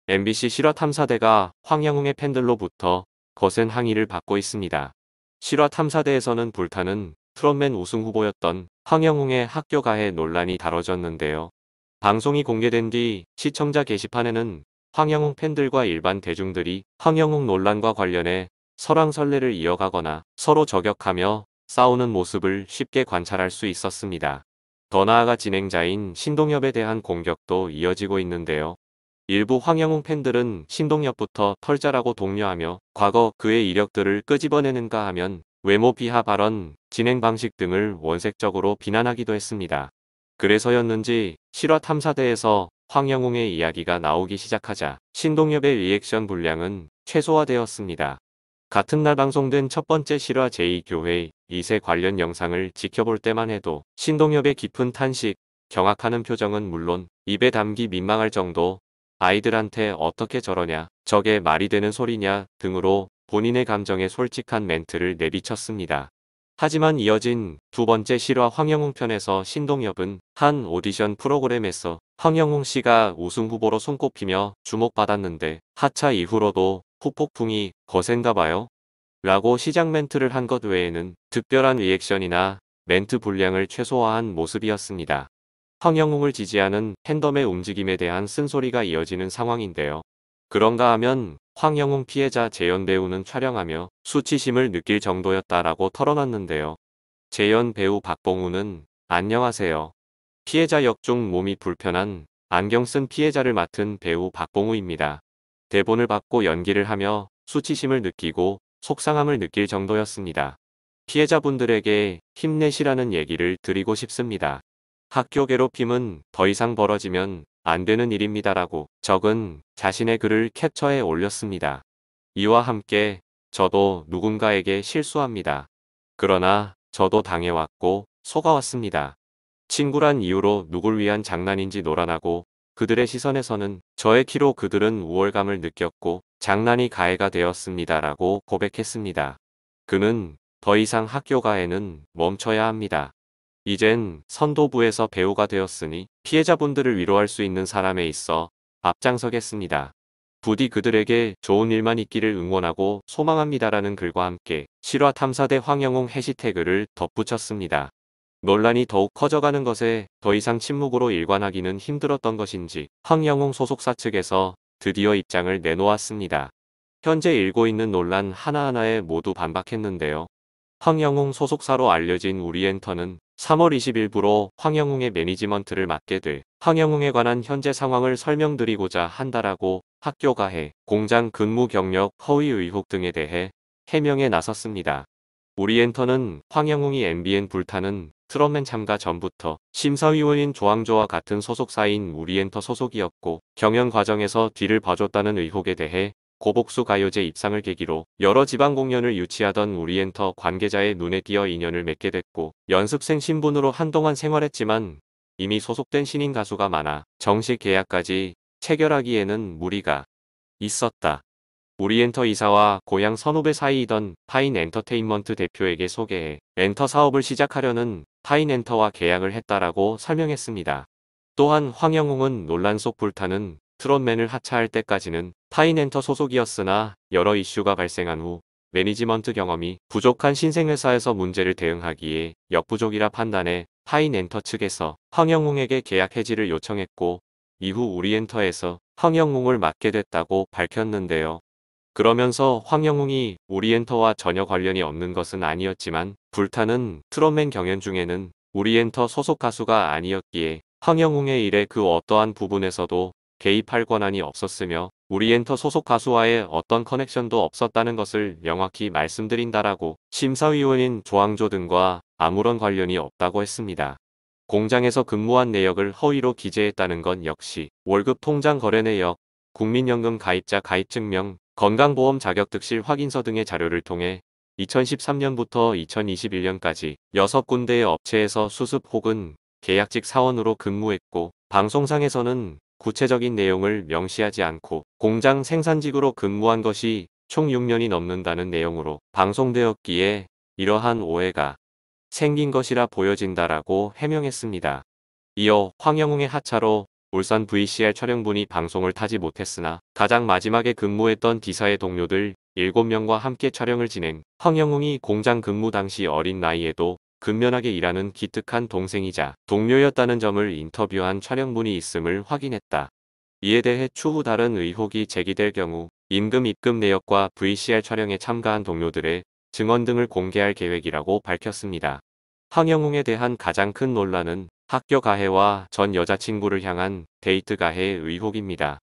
MBC 실화탐사대가 황영웅의 팬들로부터 거센 항의를 받고 있습니다. 실화탐사대에서는 불타는 트롯맨 우승 후보였던 황영웅의 학교 가해 논란이 다뤄졌는데요. 방송이 공개된 뒤 시청자 게시판에는 황영웅 팬들과 일반 대중들이 황영웅 논란과 관련해 설왕설래를 이어가거나 서로 저격하며 싸우는 모습을 쉽게 관찰할 수 있었습니다. 더 나아가 진행자인 신동엽에 대한 공격도 이어지고 있는데요. 일부 황영웅 팬들은 신동엽부터 털자라고 독려하며 과거 그의 이력들을 끄집어내는가 하면 외모 비하 발언, 진행 방식 등을 원색적으로 비난하기도 했습니다. 그래서였는지 실화탐사대에서 황영웅의 이야기가 나오기 시작하자 신동엽의 리액션 분량은 최소화되었습니다. 같은 날 방송된 첫 번째 실화 제2교회 2세 관련 영상을 지켜볼 때만 해도 신동엽의 깊은 탄식, 경악하는 표정은 물론 입에 담기 민망할 정도, 아이들한테 어떻게 저러냐, 저게 말이 되는 소리냐 등으로 본인의 감정에 솔직한 멘트를 내비쳤습니다. 하지만 이어진 두 번째 실화 황영웅 편에서 신동엽은 한 오디션 프로그램에서 황영웅 씨가 우승 후보로 손꼽히며 주목받았는데 하차 이후로도 후폭풍이 거센가 봐요? 라고 시작 멘트를 한 것 외에는 특별한 리액션이나 멘트 분량을 최소화한 모습이었습니다. 황영웅을 지지하는 팬덤의 움직임에 대한 쓴소리가 이어지는 상황인데요. 그런가 하면 황영웅 피해자 재현 배우는 촬영하며 수치심을 느낄 정도였다라고 털어놨는데요. 재현 배우 박봉우는 안녕하세요. 피해자 역 중 몸이 불편한 안경 쓴 피해자를 맡은 배우 박봉우입니다. 대본을 받고 연기를 하며 수치심을 느끼고 속상함을 느낄 정도였습니다. 피해자분들에게 힘내시라는 얘기를 드리고 싶습니다. 학교 괴롭힘은 더 이상 벌어지면 안 되는 일입니다라고 적은 자신의 글을 캡처해 올렸습니다. 이와 함께 저도 누군가에게 실수합니다. 그러나 저도 당해왔고 속아왔습니다. 친구란 이유로 누굴 위한 장난인지 노란하고 그들의 시선에서는 저의 키로 그들은 우월감을 느꼈고 장난이 가해가 되었습니다라고 고백했습니다. 그는 더 이상 학교 가해는 멈춰야 합니다. 이젠 선도부에서 배우가 되었으니 피해자분들을 위로할 수 있는 사람에 있어 앞장서겠습니다. 부디 그들에게 좋은 일만 있기를 응원하고 소망합니다라는 글과 함께 실화탐사대 황영웅 해시태그를 덧붙였습니다. 논란이 더욱 커져가는 것에 더 이상 침묵으로 일관하기는 힘들었던 것인지 황영웅 소속사 측에서 드디어 입장을 내놓았습니다. 현재 일고 있는 논란 하나하나에 모두 반박했는데요. 황영웅 소속사로 알려진 우리엔터는 3월 20일부로 황영웅의 매니지먼트를 맡게 돼 황영웅에 관한 현재 상황을 설명드리고자 한다라고 학교 가해, 공장 근무 경력 허위 의혹 등에 대해 해명에 나섰습니다. 우리엔터는 황영웅이 MBN 불타는 트롯맨 참가 전부터 심사위원인 조항조와 같은 소속사인 우리엔터 소속이었고 경연 과정에서 뒤를 봐줬다는 의혹에 대해 고복수 가요제 입상을 계기로 여러 지방 공연을 유치하던 우리엔터 관계자의 눈에 띄어 인연을 맺게 됐고 연습생 신분으로 한동안 생활했지만 이미 소속된 신인 가수가 많아 정식 계약까지 체결하기에는 무리가 있었다. 우리엔터 이사와 고향 선후배 사이이던 파인엔터테인먼트 대표에게 소개해 엔터 사업을 시작하려는 파인엔터와 계약을 했다라고 설명했습니다. 또한 황영웅은 논란 속 불타는 트롯맨을 하차할 때까지는 파인엔터 소속이었으나 여러 이슈가 발생한 후 매니지먼트 경험이 부족한 신생회사에서 문제를 대응하기에 역부족이라 판단해 파인엔터 측에서 황영웅에게 계약 해지를 요청했고 이후 우리엔터에서 황영웅을 맡게 됐다고 밝혔는데요. 그러면서 황영웅이 우리엔터와 전혀 관련이 없는 것은 아니었지만 불타는 트롯맨 경연 중에는 우리엔터 소속 가수가 아니었기에 황영웅의 일에 그 어떠한 부분에서도 개입할 권한이 없었으며 우리엔터 소속 가수와의 어떤 커넥션도 없었다는 것을 명확히 말씀드린다라고 심사위원인 조항조 등과 아무런 관련이 없다고 했습니다. 공장에서 근무한 내역을 허위로 기재했다는 건 역시 월급 통장 거래 내역, 국민연금 가입자 가입증명, 건강보험 자격득실 확인서 등의 자료를 통해 2013년부터 2021년까지 6군데의 업체에서 수습 혹은 계약직 사원으로 근무했고 방송상에서는 구체적인 내용을 명시하지 않고 공장 생산직으로 근무한 것이 총 6년이 넘는다는 내용으로 방송되었기에 이러한 오해가 생긴 것이라 보여진다라고 해명했습니다. 이어 황영웅의 하차로 울산 VCR 촬영분이 방송을 타지 못했으나 가장 마지막에 근무했던 기사의 동료들 7명과 함께 촬영을 진행. 황영웅이 공장 근무 당시 어린 나이에도 근면하게 일하는 기특한 동생이자 동료였다는 점을 인터뷰한 촬영분이 있음을 확인했다. 이에 대해 추후 다른 의혹이 제기될 경우 임금 입금 내역과 VCR 촬영에 참가한 동료들의 증언 등을 공개할 계획이라고 밝혔습니다. 황영웅에 대한 가장 큰 논란은 학교 가해와 전 여자친구를 향한 데이트 가해의 의혹입니다.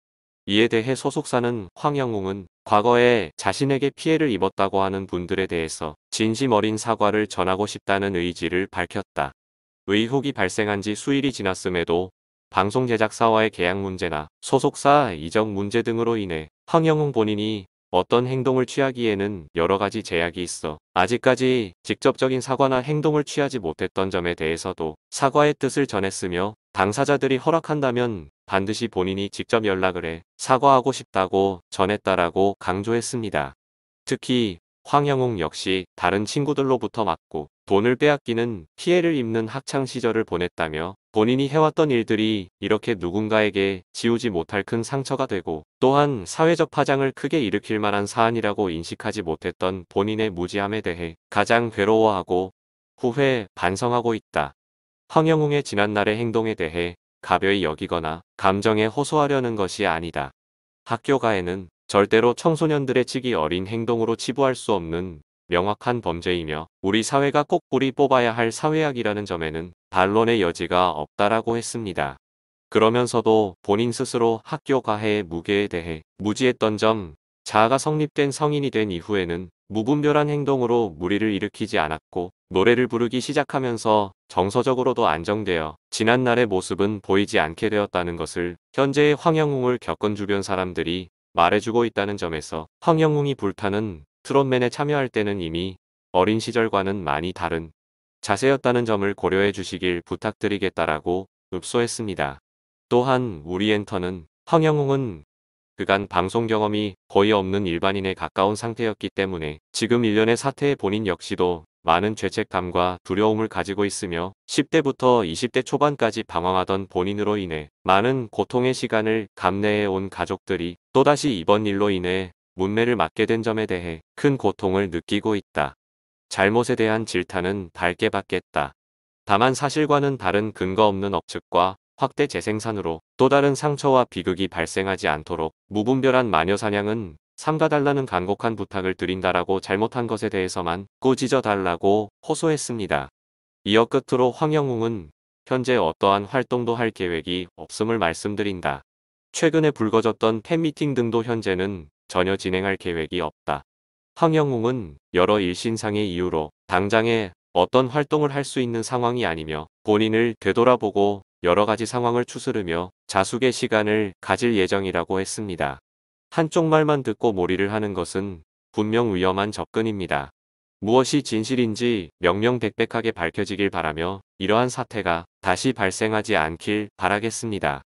이에 대해 소속사는 황영웅은 과거에 자신에게 피해를 입었다고 하는 분들에 대해서 진심 어린 사과를 전하고 싶다는 의지를 밝혔다. 의혹이 발생한 지 수일이 지났음에도 방송 제작사와의 계약 문제나 소속사 이적 문제 등으로 인해 황영웅 본인이 어떤 행동을 취하기에는 여러 가지 제약이 있어 아직까지 직접적인 사과나 행동을 취하지 못했던 점에 대해서도 사과의 뜻을 전했으며 당사자들이 허락한다면 반드시 본인이 직접 연락을 해 사과하고 싶다고 전했다라고 강조했습니다. 특히 황영웅 역시 다른 친구들로부터 맞고 돈을 빼앗기는 피해를 입는 학창 시절을 보냈다며 본인이 해왔던 일들이 이렇게 누군가에게 지우지 못할 큰 상처가 되고 또한 사회적 파장을 크게 일으킬 만한 사안이라고 인식하지 못했던 본인의 무지함에 대해 가장 괴로워하고 후회 반성하고 있다. 황영웅의 지난날의 행동에 대해 가벼이 여기거나 감정에 호소하려는 것이 아니다. 학교 가해는 절대로 청소년들의 치기 어린 행동으로 치부할 수 없는 명확한 범죄이며 우리 사회가 꼭 뿌리 뽑아야 할 사회학이라는 점에는 반론의 여지가 없다라고 했습니다. 그러면서도 본인 스스로 학교 가해의 무게에 대해 무지했던 점, 자아가 성립된 성인이 된 이후에는 무분별한 행동으로 무리를 일으키지 않았고 노래를 부르기 시작하면서 정서적으로도 안정되어 지난날의 모습은 보이지 않게 되었다는 것을 현재의 황영웅을 겪은 주변 사람들이 말해주고 있다는 점에서 황영웅이 불타는 트롯맨에 참여할 때는 이미 어린 시절과는 많이 다른 자세였다는 점을 고려해 주시길 부탁드리겠다라고 읍소했습니다. 또한 우리엔터는 황영웅은 그간 방송 경험이 거의 없는 일반인에 가까운 상태였기 때문에 지금 일련의 사태에 본인 역시도 많은 죄책감과 두려움을 가지고 있으며 10대부터 20대 초반까지 방황하던 본인으로 인해 많은 고통의 시간을 감내해 온 가족들이 또다시 이번 일로 인해 문매를 맞게 된 점에 대해 큰 고통을 느끼고 있다. 잘못에 대한 질타는 밝게 받겠다. 다만 사실과는 다른 근거 없는 억측과 확대 재생산으로 또 다른 상처와 비극이 발생하지 않도록 무분별한 마녀 사냥은 삼가달라는 간곡한 부탁을 드린다라고 잘못한 것에 대해서만 꾸짖어 달라고 호소했습니다. 이어 끝으로 황영웅은 현재 어떠한 활동도 할 계획이 없음을 말씀드린다. 최근에 불거졌던 팬미팅 등도 현재는 전혀 진행할 계획이 없다. 황영웅은 여러 일신상의 이유로 당장에 어떤 활동을 할 수 있는 상황이 아니며 본인을 되돌아보고 여러 가지 상황을 추스르며 자숙의 시간을 가질 예정이라고 했습니다. 한쪽 말만 듣고 몰이를 하는 것은 분명 위험한 접근입니다. 무엇이 진실인지 명명백백하게 밝혀지길 바라며 이러한 사태가 다시 발생하지 않길 바라겠습니다.